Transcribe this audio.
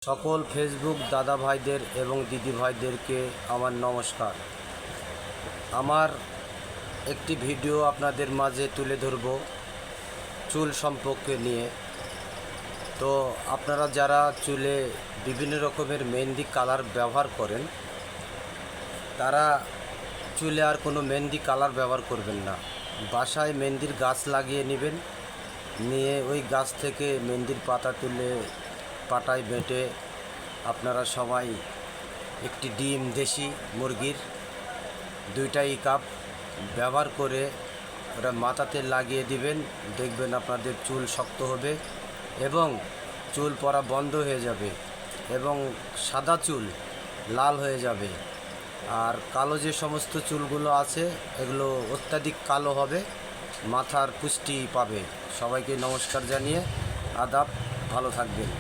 সকল ফেসবুক দাদা ভাইদের এবং দিদি ভাইদেরকে আমার নমস্কার। আমার একটি ভিডিও আপনাদের মাঝে তুলে ধরব চুল সম্পর্কে নিয়ে। তো আপনারা যারা চুলে বিভিন্ন রকমের মেহেন্দি কালার ব্যবহার করেন, তারা চুলে আর কোনো মেহেন্দি কালার ব্যবহার করবেন না। বাসায় মেহেন্দির গাছ লাগিয়ে নেবেন, নিয়ে ওই গাছ থেকে মেহেন্দির পাতা তুলে পাটায় বেটে আপনারা সবাই একটি ডিম দেশি মুরগির 2টা কাপ ব্যবহার করে ওটা মাথাতে লাগিয়ে দিবেন। দেখবেন আপনাদের চুল শক্ত হবে এবং চুল পড়া বন্ধ হয়ে যাবে এবং সাদা চুল লাল হয়ে যাবে। আর কালো যে সমস্ত চুলগুলো আছে এগুলো অত্যাধিক কালো হবে, মাথার পুষ্টি পাবে। সবাইকে নমস্কার জানিয়ে আদাব, ভালো থাকবেন।